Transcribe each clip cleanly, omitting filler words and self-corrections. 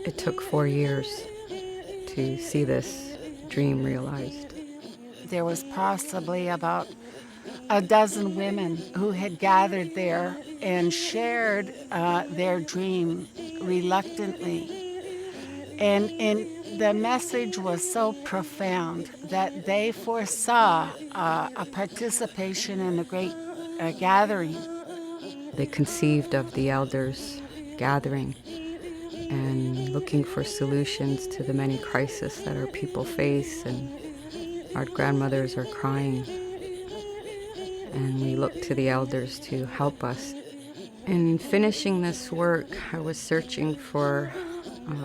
It took 4 years to see this dream realized. There was possibly about a dozen women who had gathered there and shared their dream reluctantly. And the message was so profound that they foresaw a participation in the great gathering. They conceived of the elders gathering and looking for solutions to the many crises that our people face, and our grandmothers are crying. And we look to the elders to help us. In finishing this work, I was searching for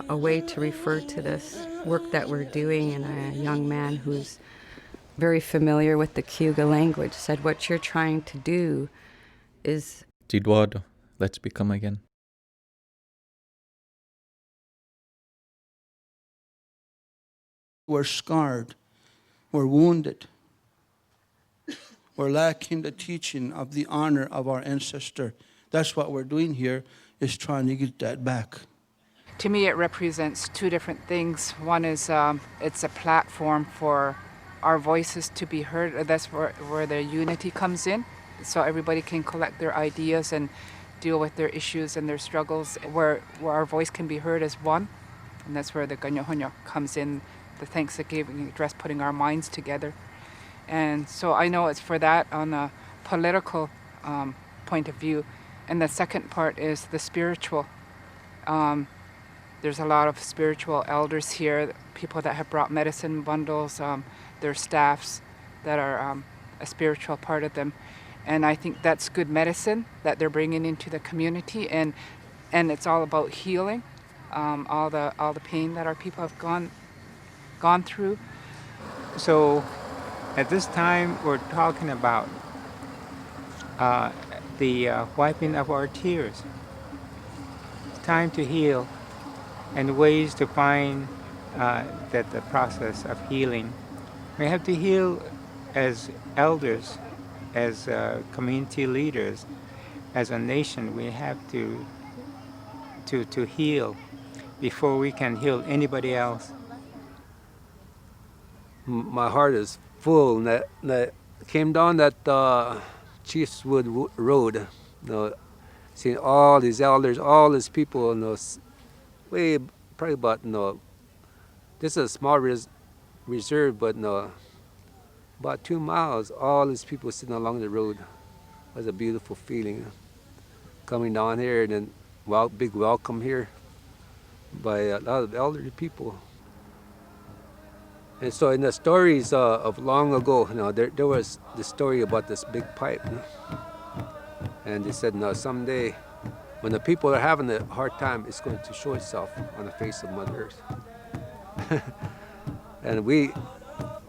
a way to refer to this work that we're doing, and a young man who's very familiar with the Cayuga language said, what you're trying to do is... Jidwá, let's become again. We're scarred, we're wounded, we're lacking the teaching of the honor of our ancestor. That's what we're doing here, is trying to get that back. To me, it represents two different things. One is it's a platform for our voices to be heard. That's where the unity comes in. So everybody can collect their ideas and deal with their issues and their struggles, where our voice can be heard as one. And that's where the Ganyohonyo comes in, the Thanksgiving address, putting our minds together. And so I know it's for that on a political point of view. And the second part is the spiritual. There's a lot of spiritual elders here, people that have brought medicine bundles, their staffs that are a spiritual part of them. And I think that's good medicine that they're bringing into the community, and it's all about healing all the pain that our people have gone through. So at this time, we're talking about the wiping of our tears. It's time to heal, and ways to find that the process of healing. We have to heal as elders, as community leaders, as a nation. We have to heal before we can heal anybody else. My heart is full. That came down that Chiefswood Road, seeing all these elders, all these people, way probably about this is a small reserve, but about 2 miles, all these people sitting along the road. It was a beautiful feeling, coming down here, and then big welcome here by a lot of elderly people. And so in the stories of long ago, there was the story about this big pipe. And they said, someday when the people are having a hard time, it's going to show itself on the face of Mother Earth. And we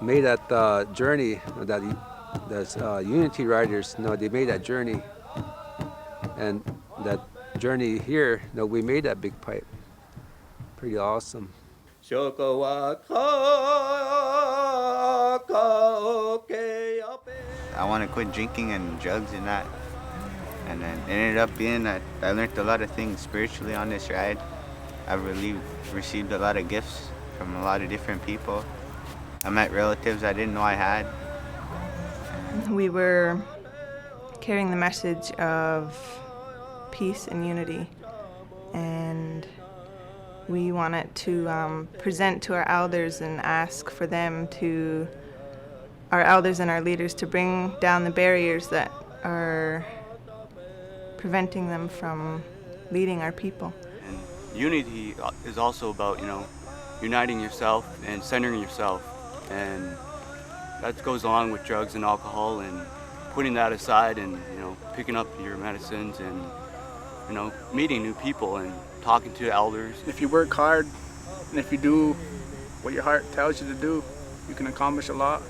made that journey, that Unity Riders, they made that journey. And that journey here, we made that big pipe. Pretty awesome. I want to quit drinking and drugs and that. And then it ended up being that I learned a lot of things spiritually on this ride. I've really received a lot of gifts from a lot of different people. I met relatives I didn't know I had. We were carrying the message of peace and unity, and we wanted to present to our elders and ask for them our elders and our leaders, to bring down the barriers that are preventing them from leading our people. And unity is also about, uniting yourself and centering yourself. And that goes along with drugs and alcohol, and putting that aside and, picking up your medicines and, meeting new people and talking to elders. If you work hard and if you do what your heart tells you to do, you can accomplish a lot.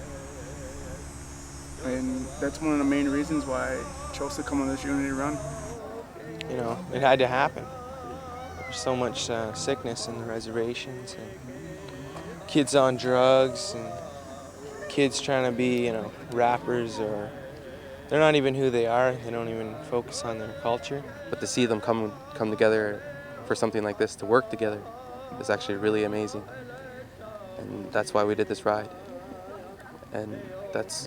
And that's one of the main reasons why I chose to come on this unity run. You know, it had to happen. There's so much sickness in the reservations, and kids on drugs, and kids trying to be, you know, rappers, or they're not even who they are. They don't even focus on their culture. But to see them come together for something like this, to work together, is actually really amazing. And that's why we did this ride. And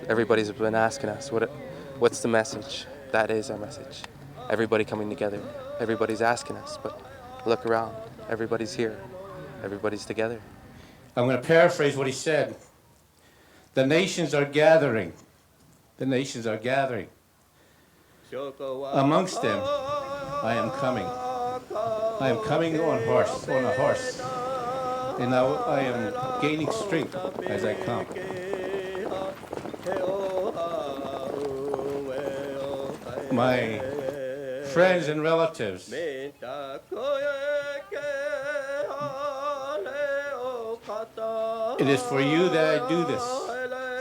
everybody's been asking us, what's the message? That is our message. Everybody coming together. Everybody's asking us, but look around. Everybody's here. Everybody's together. I'm going to paraphrase what he said. The nations are gathering. The nations are gathering. Amongst them, I am coming. I am coming on a horse. And now I am gaining strength as I come. My friends and relatives, it is for you that I do this.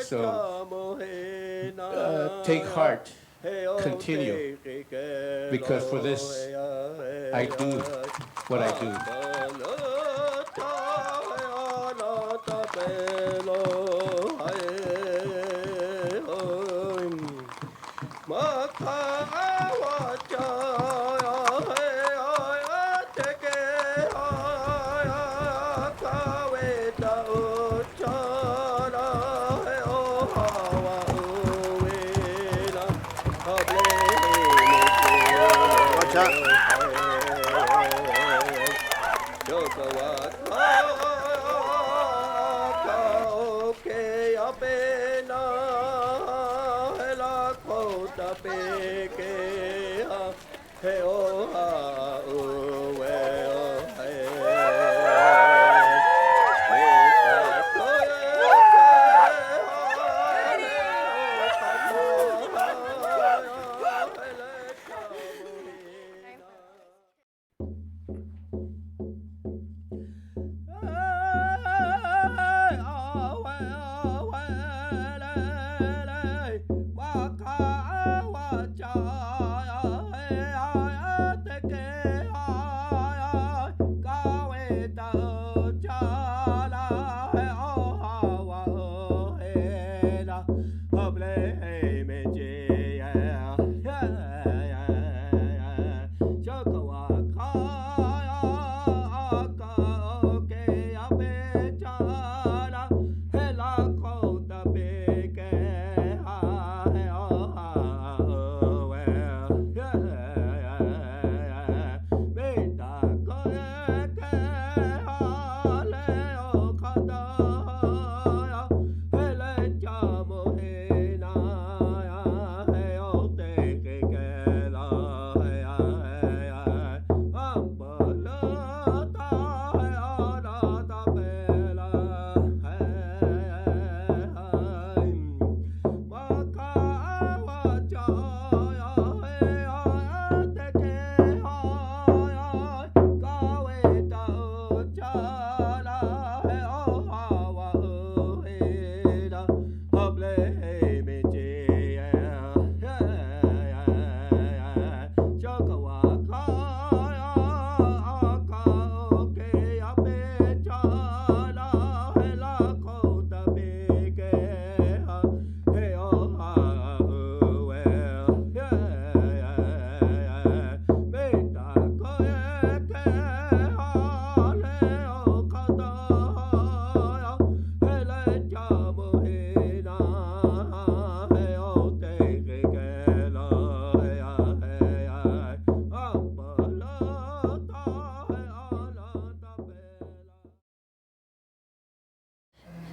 So take heart, continue, because for this I do what I do.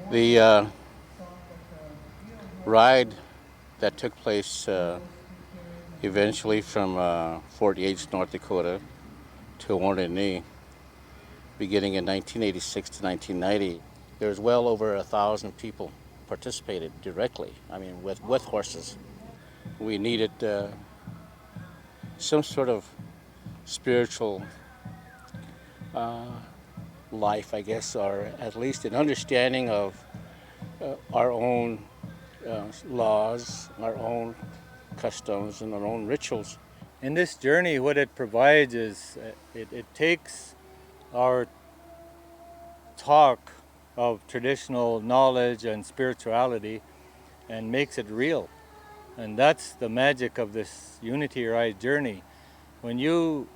The ride that took place eventually from Fort Yates, North Dakota to Haudenosaunee, beginning in 1986 to 1990, there was well over 1,000 people participated directly, I mean with horses. We needed some sort of spiritual life, I guess, or at least an understanding of our own laws, our own customs, and our own rituals. In this journey, what it provides is it takes our talk of traditional knowledge and spirituality and makes it real. And that's the magic of this Unity Ride journey. When you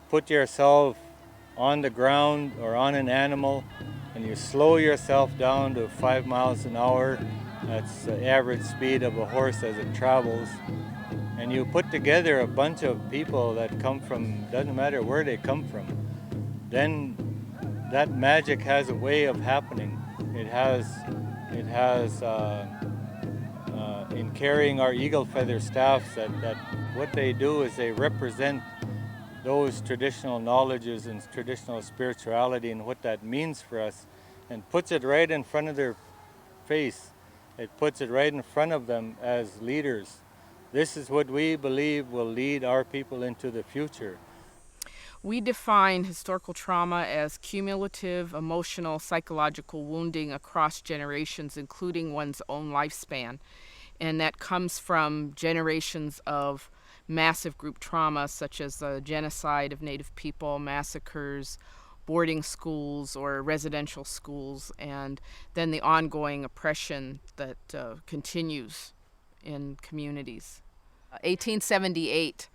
put yourself on the ground or on an animal and you slow yourself down to 5 miles an hour, that's the average speed of a horse as it travels, and you put together a bunch of people that come from, doesn't matter where they come from, then that magic has a way of happening. It has in carrying our eagle feather staffs, that what they do is they represent those traditional knowledges and traditional spirituality and what that means for us, and puts it right in front of their face. It puts it right in front of them as leaders. This is what we believe will lead our people into the future. We define historical trauma as cumulative, emotional, psychological wounding across generations, including one's own lifespan. And that comes from generations of massive group trauma, such as the genocide of Native people, massacres, boarding schools or residential schools, and then the ongoing oppression that continues in communities. 1878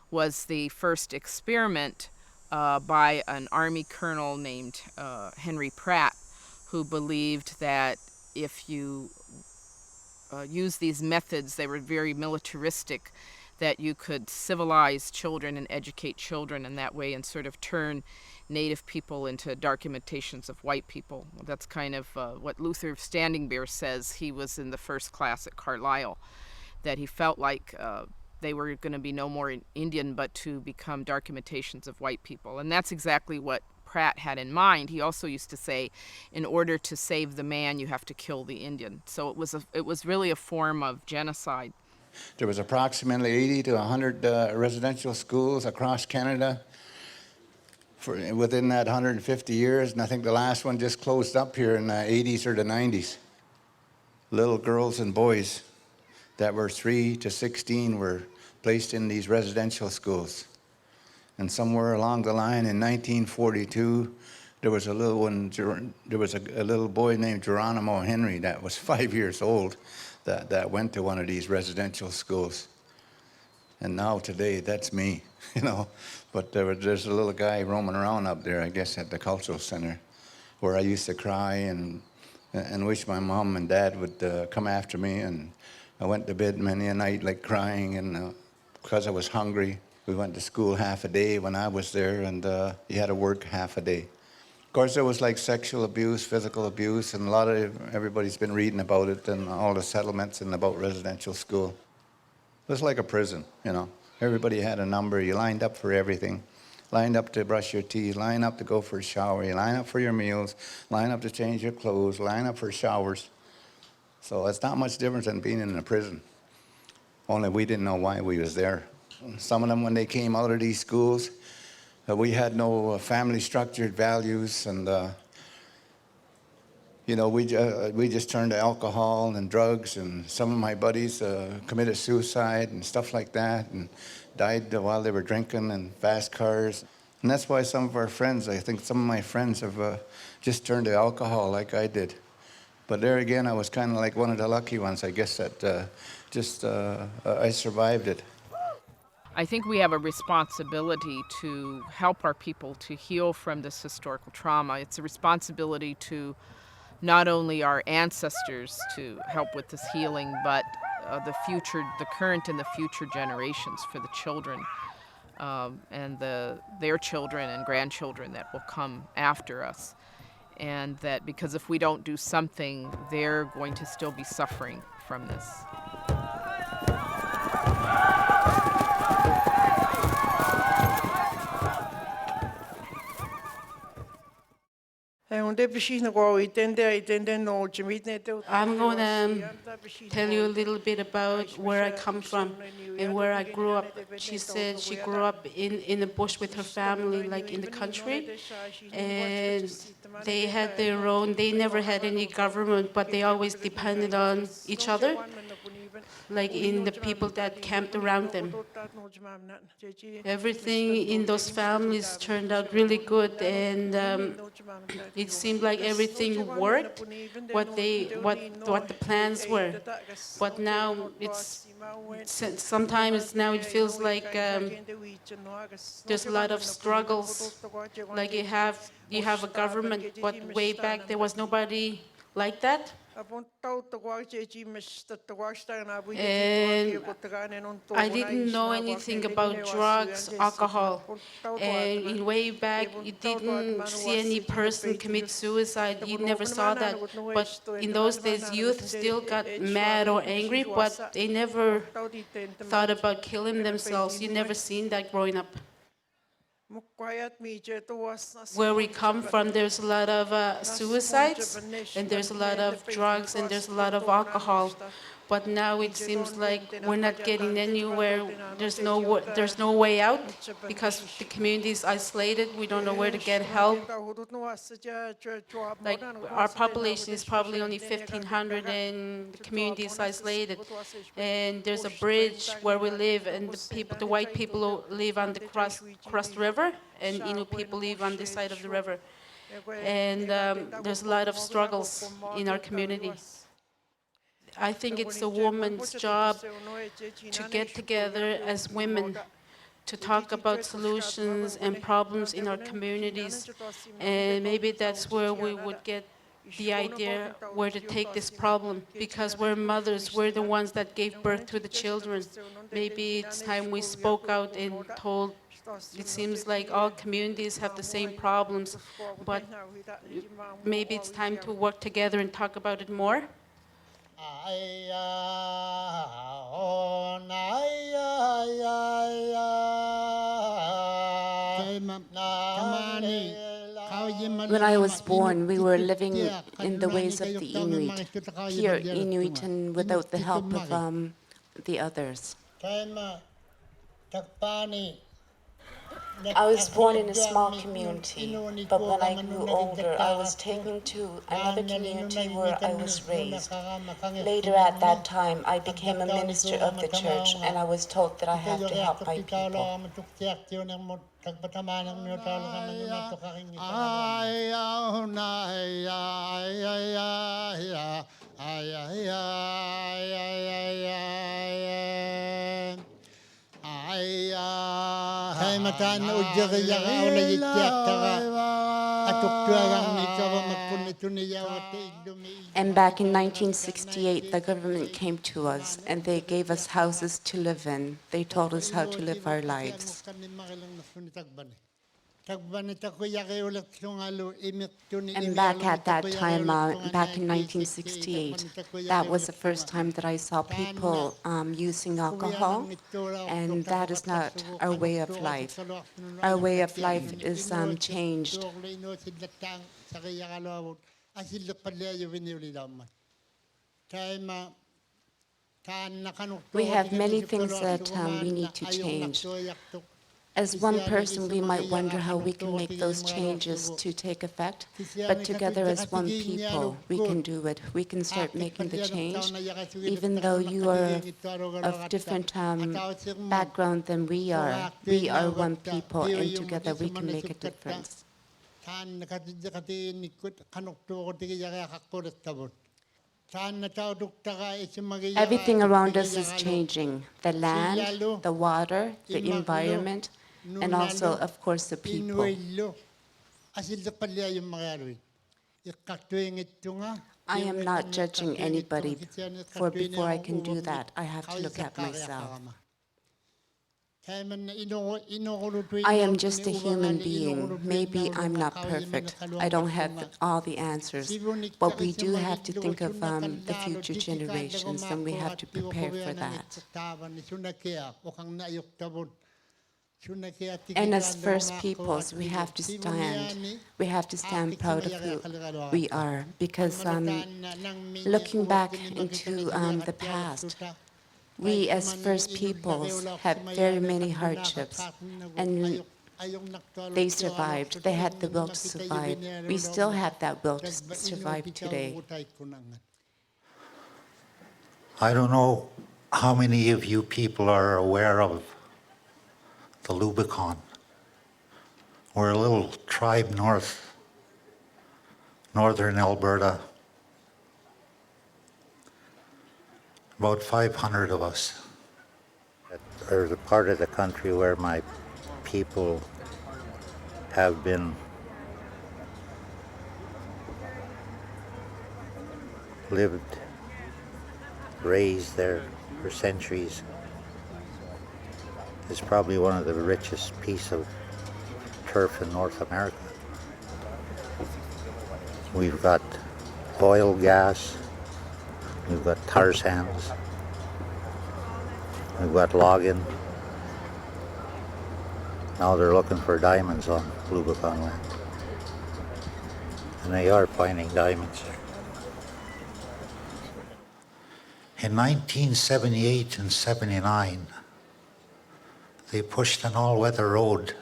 was the first experiment by an Army colonel named Henry Pratt, who believed that if you use these methods, they were very militaristic, that you could civilize children and educate children in that way and sort of turn Native people into dark imitations of white people. That's kind of what Luther Standing Bear says. He was in the first class at Carlisle, that he felt like they were going to be no more Indian but to become dark imitations of white people. And that's exactly what Pratt had in mind. He also used to say, in order to save the man, you have to kill the Indian. So it was really a form of genocide. There was approximately 80 to 100 residential schools across Canada within that 150 years, and I think the last one just closed up here in the 80s or the 90s. Little girls and boys that were 3 to 16 were placed in these residential schools. And somewhere along the line in 1942, there was a little boy named Geronimo Henry that was 5 years old that went to one of these residential schools. And now today, that's me, you know. But there's a little guy roaming around up there, I guess, at the cultural center, where I used to cry and wish my mom and dad would come after me. And I went to bed many a night like crying, and because I was hungry. We went to school half a day when I was there, and you had to work half a day. Of course, there was like sexual abuse, physical abuse, and everybody's been reading about it and all the settlements and about residential school. It was like a prison, you know. Everybody had a number. You lined up for everything. Lined up to brush your teeth, line up to go for a shower, you line up for your meals, line up to change your clothes, line up for showers. So it's not much different than being in a prison. Only we didn't know why we was there. Some of them, when they came out of these schools, we had no family structured values, and you know, we just turned to alcohol and drugs, and some of my buddies committed suicide and stuff like that, and died while they were drinking, and fast cars. And that's why some of our friends, I think some of my friends have just turned to alcohol like I did. But there again, I was kind of like one of the lucky ones, I guess, that I survived it. I think we have a responsibility to help our people to heal from this historical trauma. It's a responsibility to not only our ancestors to help with this healing, but the current and the future generations, for the children and their children and grandchildren that will come after us. And that because if we don't do something, they're going to still be suffering from this. And I'm going to tell you a little bit about where I come from and where I grew up. She said she grew up in the bush with her family, like in the country, and they had their own, they never had any government, but they always depended on each other, like in the people that camped around them. Everything in those families turned out really good, and it seemed like everything worked, what the plans were. But now sometimes now it feels like there's a lot of struggles. Like you have a government, but way back there was nobody like that. And I didn't know anything about drugs, alcohol, and in way back you didn't see any person commit suicide. You never saw that. But in those days, youth still got mad or angry, but they never thought about killing themselves. You never seen that growing up. Where we come from, there's a lot of suicides, and there's a lot of drugs, and there's a lot of alcohol. But now it seems like we're not getting anywhere. There's no way out because the community is isolated. We don't know where to get help. Like our population is probably only 1,500, and the community is isolated. And there's a bridge where we live, and the white people live on the cross river, and Innu people live on this side of the river. And there's a lot of struggles in our community. I think it's a woman's job to get together as women to talk about solutions and problems in our communities, and maybe that's where we would get the idea where to take this problem, because we're mothers, we're the ones that gave birth to the children. Maybe it's time we spoke out and told. It seems like all communities have the same problems, but maybe it's time to work together and talk about it more. When I was born, we were living in the ways of the Inuit, pure Inuit and without the help of the others. I was born in a small community, but when I grew older, I was taken to another community where I was raised. Later at that time, I became a minister of the church, and I was told that I have to help my people. And back in 1968, the government came to us and they gave us houses to live in. They told us how to live our lives. And back at that time, back in 1968, that was the first time that I saw people using alcohol, and that is not our way of life. Our way of life is changed. We have many things that we need to change. As one person, we might wonder how we can make those changes to take effect, but together as one people, we can do it. We can start making the change, even though you are of different background than we are one people, and together we can make a difference. Everything around us is changing. The land, the water, the environment, and also, of course, the people. I am not judging anybody, for before I can do that, I have to look at myself. I am just a human being. Maybe I'm not perfect. I don't have all the answers. But we do have to think of the future generations, and we have to prepare for that. And as First Peoples, we have to stand proud of who we are, because looking back into the past, we as First Peoples had very many hardships, and they survived. They had the will to survive. We still have that will to survive today. I don't know how many of you people are aware of the Lubicon. We're a little tribe northern Alberta. About 500 of us. Or the part of the country where my people have been lived, raised there for centuries, is probably one of the richest piece of turf in North America. We've got oil, gas, we've got tar sands, we've got logging. Now they're looking for diamonds on Lubicon land. And they are finding diamonds there. In 1978 and 79, they pushed an all-weather road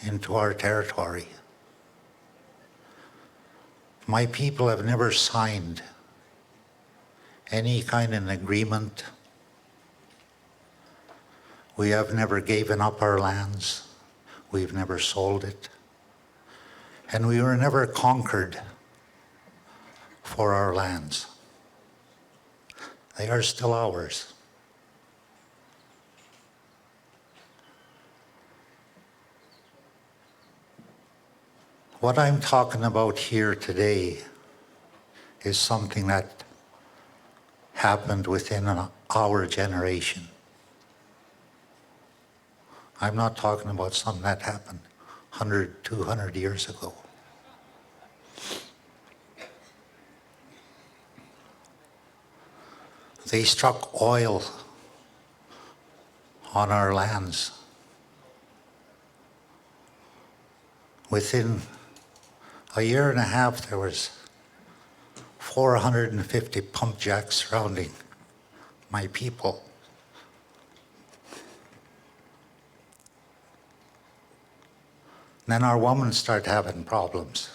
into our territory. My people have never signed any kind of agreement. We have never given up our lands. We've never sold it. And we were never conquered for our lands. They are still ours. What I'm talking about here today is something that happened within our generation. I'm not talking about something that happened 100, 200 years ago. They struck oil on our lands. Within a year and a half, there was 450 pump jacks surrounding my people. Then our women start having problems.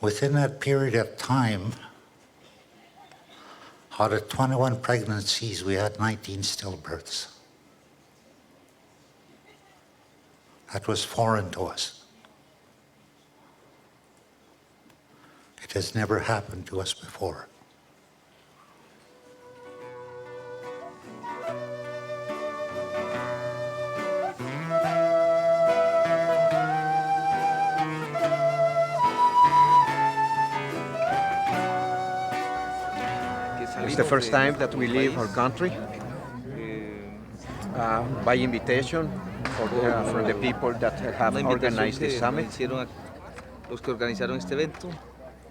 Within that period of time, out of 21 pregnancies, we had 19 stillbirths. That was foreign to us. It has never happened to us before. It's the first time that we leave our country by invitation from the people that have organized the summit. Los que organizaron este evento.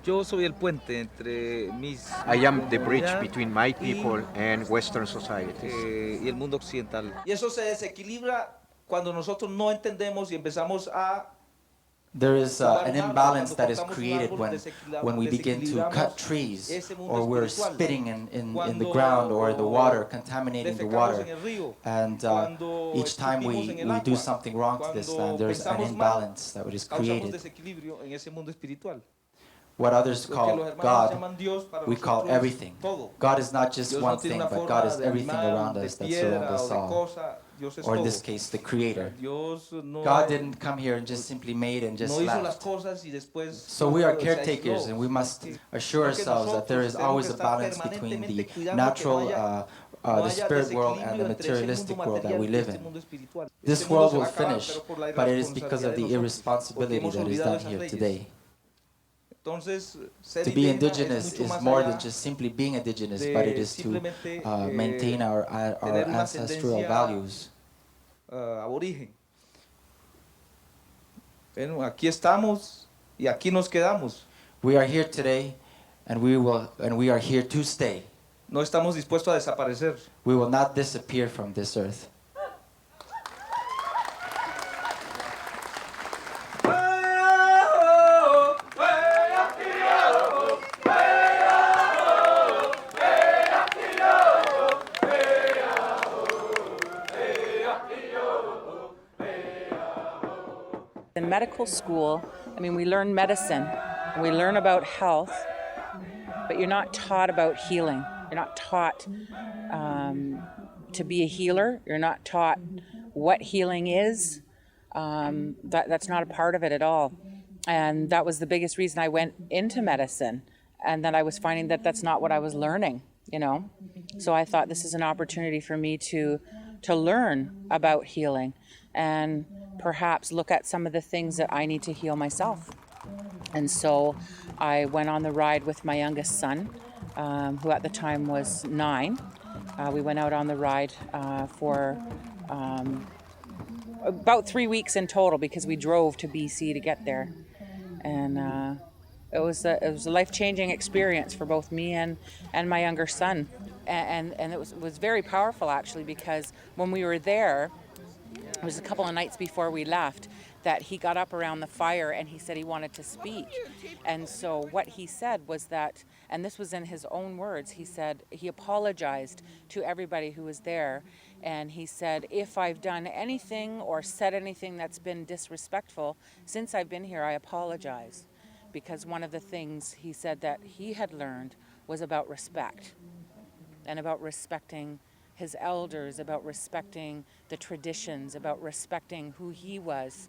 Yo soy el puente entre mis I am the bridge between my people and Western societies. Y el mundo occidental. Y eso se desequilibra cuando nosotros no entendemos y empezamos a There is an imbalance that is created when we begin to cut trees, or we're spitting in the ground or the water, contaminating the water. And each time we do something wrong to this land, there's an imbalance that is created. What others call God, we call everything. God is not just one thing, but God is everything around us that surrounds us all. Or in this case, the Creator. God didn't come here and just simply made and just left. So we are caretakers, and we must assure ourselves that there is always a balance between the natural, the spirit world and the materialistic world that we live in. This world will finish, but it is because of the irresponsibility that is done here today. To be indigenous is more than just simply being indigenous, but it is to maintain our ancestral values. Aborigen. Bueno, aquí estamos y aquí nos quedamos. We are here today, and we are here to stay. No estamos dispuestos a desaparecer. We will not disappear from this earth. In medical school, I mean, we learn medicine, and we learn about health, but you're not taught about healing. You're not taught to be a healer. You're not taught what healing is. That's not a part of it at all. And that was the biggest reason I went into medicine, and that I was finding that that's not what I was learning, you know. So I thought this is an opportunity for me to learn about healing and perhaps look at some of the things that I need to heal myself. And so I went on the ride with my youngest son, who at the time was 9. We went out on the ride for about 3 weeks in total, because we drove to BC to get there. And it was a life-changing experience for both me and my younger son. And it was very powerful, actually, because when we were there, it was a couple of nights before we left, that he got up around the fire and he said he wanted to speak. And so what he said was that, and this was in his own words, he said he apologized to everybody who was there. And he said, if I've done anything or said anything that's been disrespectful since I've been here, I apologize. Because one of the things he said that he had learned was about respect, and about respecting his elders, about respecting the traditions, about respecting who he was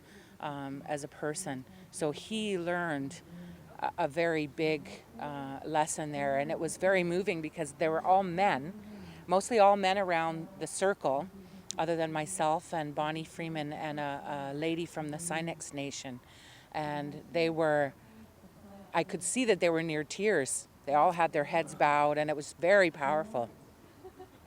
as a person. So he learned a very big lesson there, and it was very moving because they were all men, mostly all men around the circle, other than myself and Bonnie Freeman and a lady from the Seneca Nation. And they were, I could see that they were near tears. They all had their heads bowed, and it was very powerful.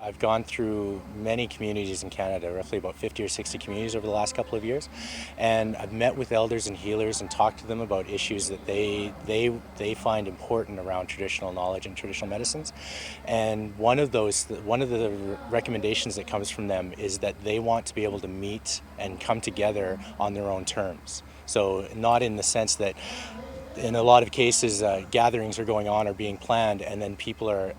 I've gone through many communities in Canada, roughly about 50 or 60 communities over the last couple of years, and I've met with elders and healers and talked to them about issues that they find important around traditional knowledge and traditional medicines. And one of the recommendations that comes from them is that they want to be able to meet and come together on their own terms. So not in the sense that in a lot of cases, gatherings are going on or being planned, and then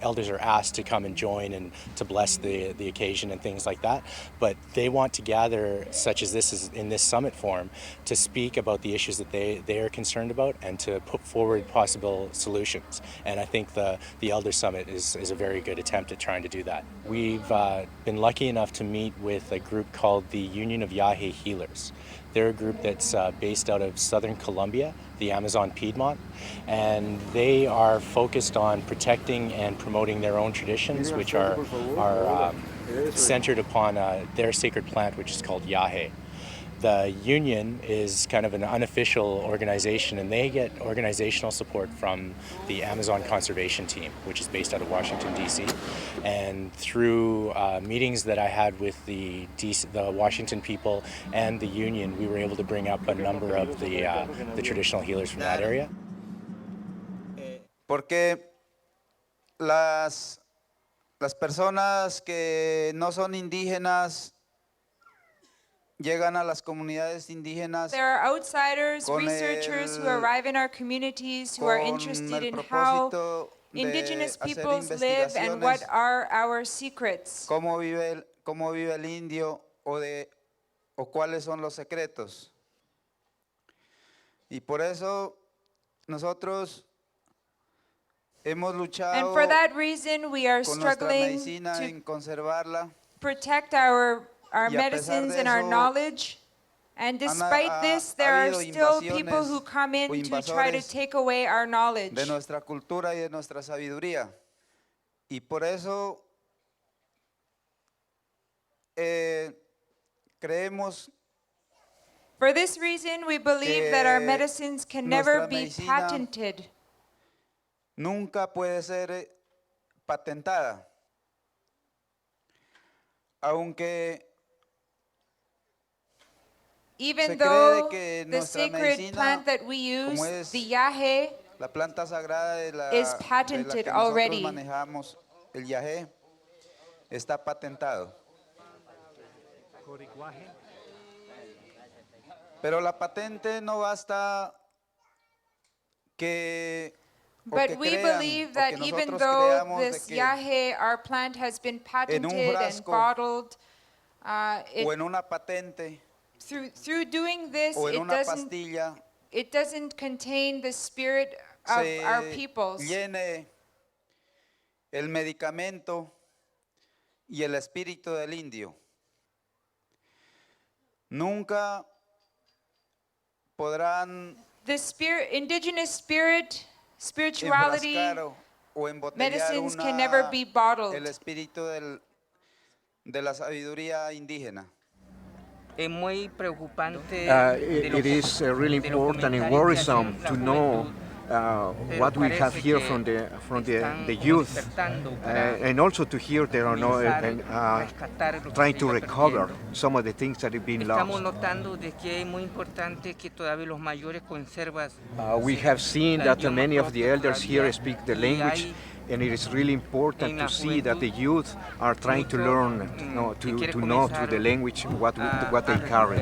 elders are asked to come and join and to bless the occasion and things like that. But they want to gather, such as this is in this summit form, to speak about the issues that they are concerned about and to put forward possible solutions. And I think the Elders Summit is a very good attempt at trying to do that. We've been lucky enough to meet with a group called the Union of Yahe Healers. They're a group that's based out of southern Colombia, the Amazon Piedmont, and they are focused on protecting and promoting their own traditions, which are centered upon their sacred plant, which is called Yahe. The union is kind of an unofficial organization, and they get organizational support from the Amazon Conservation Team, which is based out of Washington, D.C. And through meetings that I had with the Washington people and the union, we were able to bring up a number of the traditional healers from that area. Porque las personas que no son indígenas llegan a las comunidades indígenas. There are outsiders, researchers who arrive in our communities who are interested in how indigenous peoples live and what are our secrets. Cómo vive el indio o cuáles son los secretos. Y por eso nosotros hemos luchado and for that reason we are struggling to protect our medicines and our knowledge, and despite this there are still people who come in to try to take away our knowledge. De nuestra cultura y de nuestra sabiduría. Y por eso creemos. For this reason we believe that our medicines can never be patented. Nunca puede ser patentada. Aunque even though the sacred plant that we use, the Yahe, la planta sagrada is patented already. el yagé está patentado. Pero la patente no basta que But we believe that even though this yahe, our plant, has been patented and bottled, o en una patente through doing this, o en una pastilla it doesn't contain the spirit of our peoples. Llene el medicamento y el espíritu del indio. Nunca podrán the indigenous spirit, spirituality, medicines can never be bottled. El espíritu de la sabiduría indígena. Es muy preocupante. It is really important and worrisome to know what we have here from the youth, and also to hear they are trying to recover some of the things that have been lost. We have seen that many of the elders here speak the language, and it is really important to see that the youth are trying to learn, to know through the language what they carry.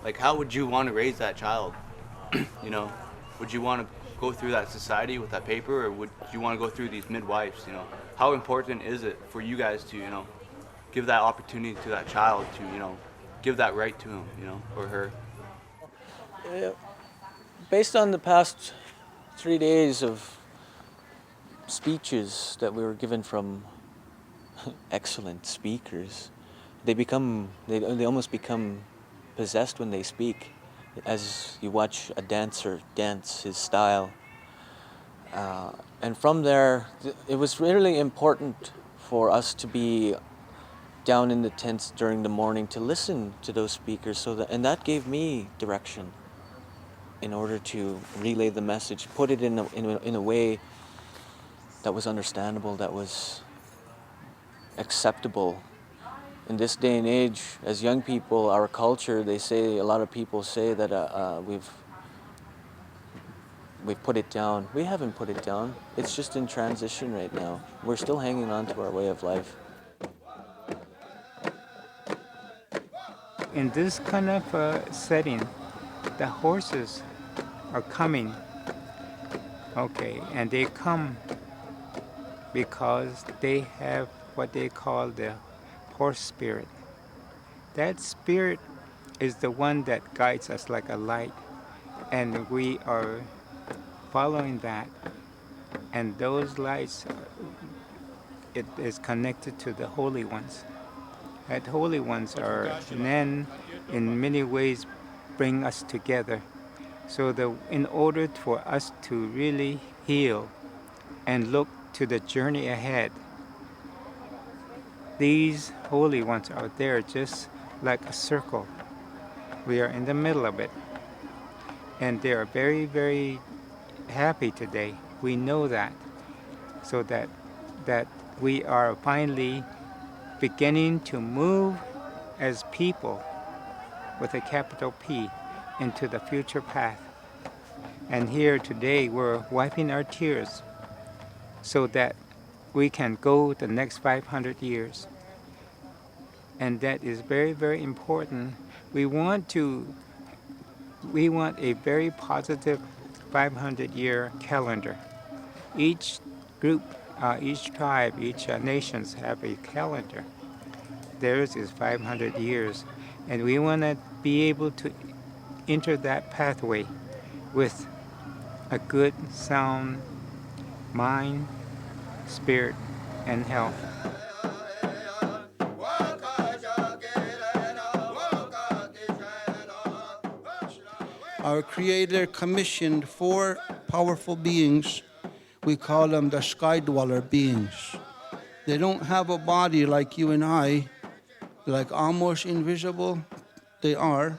Like, how would you want to raise that child? You know, would you want to go through that society with that paper, or would you want to go through these midwives? You know, how important is it for you guys to, you know, give that opportunity to that child to, you know, give that right to him, you know, or her? Based on the past 3 days of speeches that we were given from excellent speakers, they almost become possessed when they speak. As you watch a dancer dance his style. And from there, it was really important for us to be down in the tents during the morning to listen to those speakers, and that gave me direction in order to relay the message, put it in a way that was understandable, that was acceptable. In this day and age, as young people, our culture, a lot of people say that we've put it down. We haven't put it down. It's just in transition right now. We're still hanging on to our way of life. In this kind of setting, the horses are coming. Okay, and they come because they have what they call the horse spirit. That spirit is the one that guides us like a light, and we are following that. And those lights, it is connected to the holy ones. That holy ones are then, in many ways, bring us together. So in order for us to really heal and look to the journey ahead, these holy ones are there just like a circle. We are in the middle of it. And they are very, very happy today. We know that. So that we are finally beginning to move as people with a capital P into the future path. And here today we're wiping our tears so that we can go the next 500 years. And that is very, very important. We want a very positive 500-year calendar. Each group, each tribe, each nations have a calendar. Theirs is 500 years. And we want to be able to enter that pathway with a good, sound mind, spirit, and health. Our Creator commissioned 4 powerful beings. We call them the sky dweller beings. They don't have a body like you and I, like almost invisible. They are,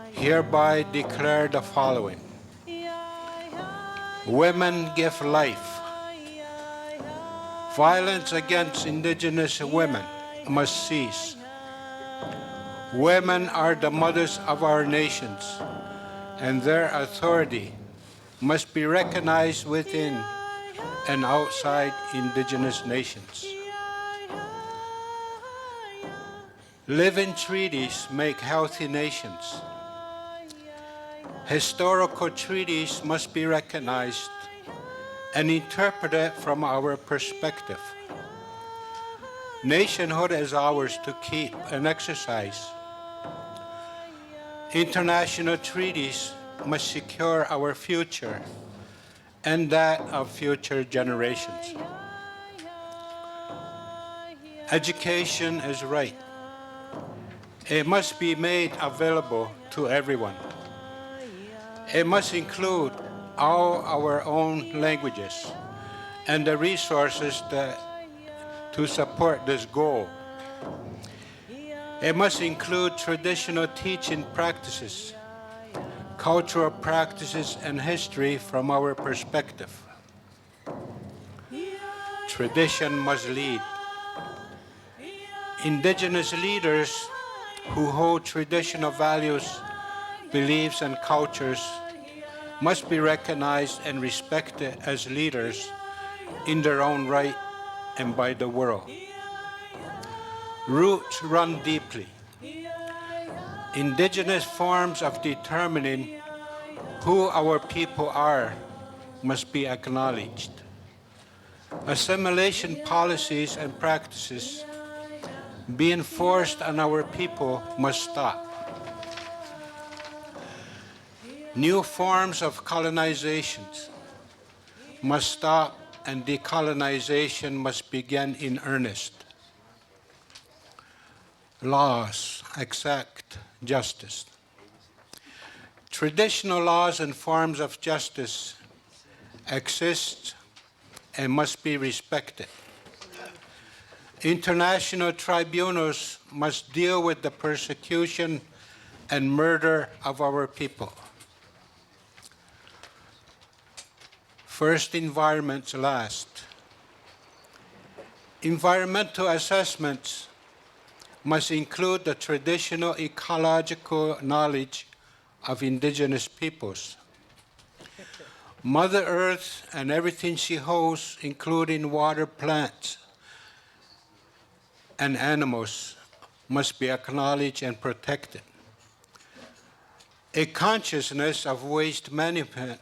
hereby declare the following. Women give life. Violence against Indigenous women must cease. Women are the mothers of our nations, and their authority must be recognized within and outside Indigenous nations. Living treaties make healthy nations. Historical treaties must be recognized and interpreted from our perspective. Nationhood is ours to keep and exercise. International treaties must secure our future and that of future generations. Education is right. It must be made available to everyone. It must include all our own languages and the resources to support this goal. It must include traditional teaching practices, cultural practices, and history from our perspective. Tradition must lead. Indigenous leaders who hold traditional values, beliefs, and cultures must be recognized and respected as leaders in their own right and by the world. Roots run deeply. Indigenous forms of determining who our people are must be acknowledged. Assimilation policies and practices being forced on our people must stop. New forms of colonizations must stop, and decolonization must begin in earnest. Laws exact justice. Traditional laws and forms of justice exist and must be respected. International tribunals must deal with the persecution and murder of our people. First, environment last. Environmental assessments must include the traditional ecological knowledge of Indigenous peoples. Mother Earth and everything she holds, including water, plants, and animals, must be acknowledged and protected. A consciousness of waste management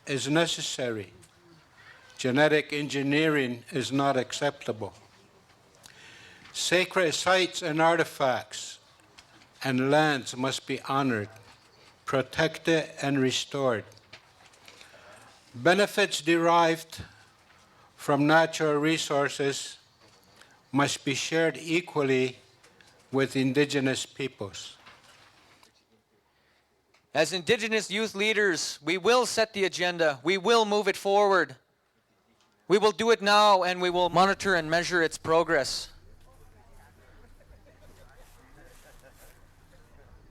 is necessary. Genetic engineering is not acceptable. Sacred sites and artifacts and lands must be honored, protected, and restored. Benefits derived from natural resources must be shared equally with Indigenous peoples. As Indigenous youth leaders, we will set the agenda. We will move it forward. We will do it now, and we will monitor and measure its progress.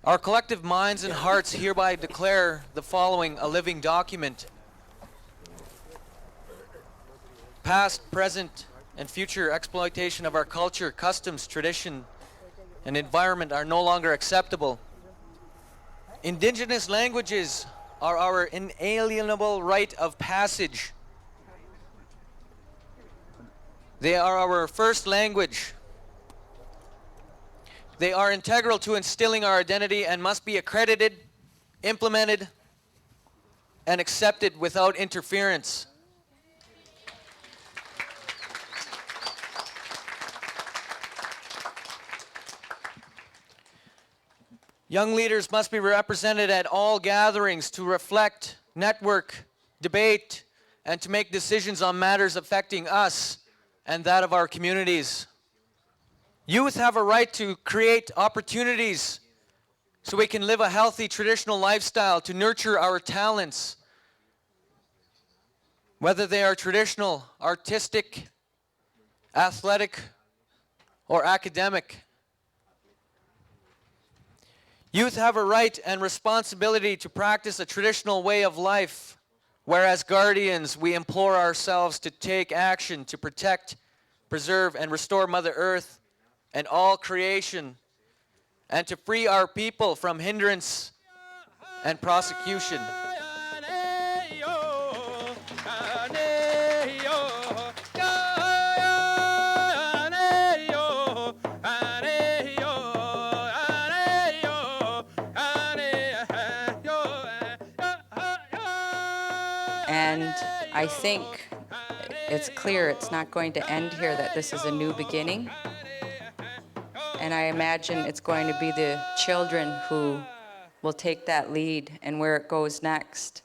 Our collective minds and hearts hereby declare the following a living document. Past, present, and future exploitation of our culture, customs, tradition, and environment are no longer acceptable. Indigenous languages are our inalienable rite of passage. They are our first language. They are integral to instilling our identity and must be accredited, implemented, and accepted without interference. Young leaders must be represented at all gatherings to reflect, network, debate, and to make decisions on matters affecting us and that of our communities. Youth have a right to create opportunities so we can live a healthy traditional lifestyle, to nurture our talents, whether they are traditional, artistic, athletic, or academic. Youth have a right and responsibility to practice a traditional way of life, whereas guardians, we implore ourselves to take action to protect, preserve, and restore Mother Earth and all creation, and to free our people from hindrance and prosecution. And I think it's clear it's not going to end here, that this is a new beginning. And I imagine it's going to be the children who will take that lead and where it goes next.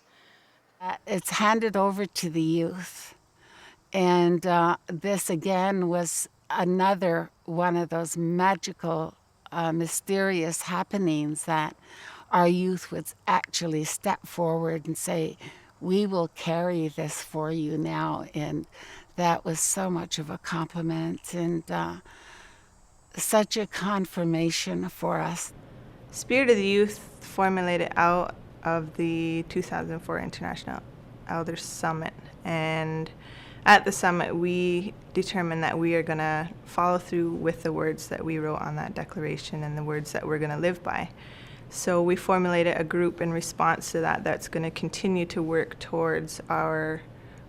It's handed over to the youth. And this again was another one of those magical, mysterious happenings that our youth would actually step forward and say, we will carry this for you now. And that was so much of a compliment and such a confirmation for us. Spirit of the Youth formulated out of the 2004 International Elders Summit. And at the summit, we determined that we are going to follow through with the words that we wrote on that declaration and the words that we're going to live by. So we formulated a group in response to that that's going to continue to work towards our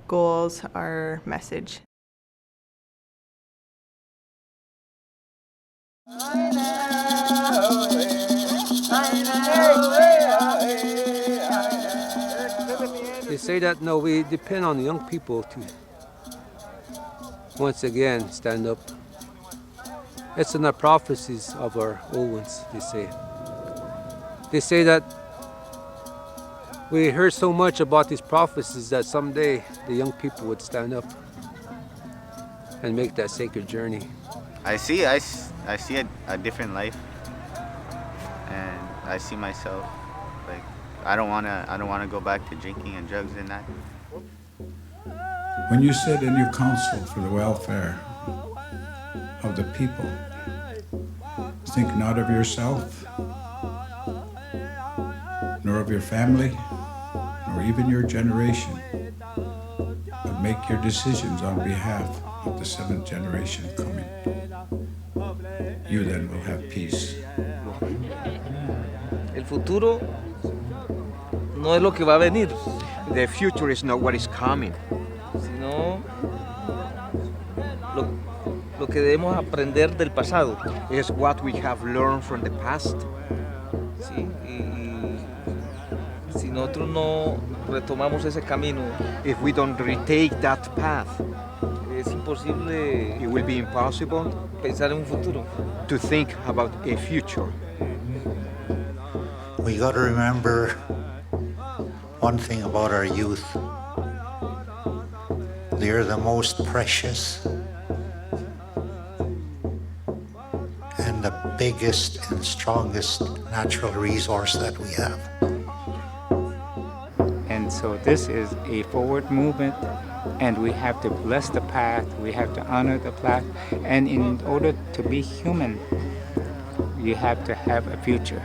goals, our message. They say that, no, we depend on the young people to, once again, stand up. It's in the prophecies of our old ones, they say. They say that we heard so much about these prophecies that someday the young people would stand up and make that sacred journey. I see a different life, and I see myself like I don't wanna go back to drinking and drugs and that. When you sit in your council for the welfare of the people, think not of yourself, nor of your family, nor even your generation, but make your decisions on behalf of the seventh generation coming. You then will have peace. El futuro no es lo que va a venir. The future is not what is coming. Sino lo que debemos aprender del pasado. Is what we have learned from the past. Sí, si nosotros no retomamos ese camino, if we don't retake that path, es imposible. It will be impossible pensar en un futuro. To think about a future. We got to remember one thing about our youth. They're the most precious and the biggest and strongest natural resource that we have. And so this is a forward movement, and we have to bless the path, we have to honor the path, and in order to be human, you have to have a future.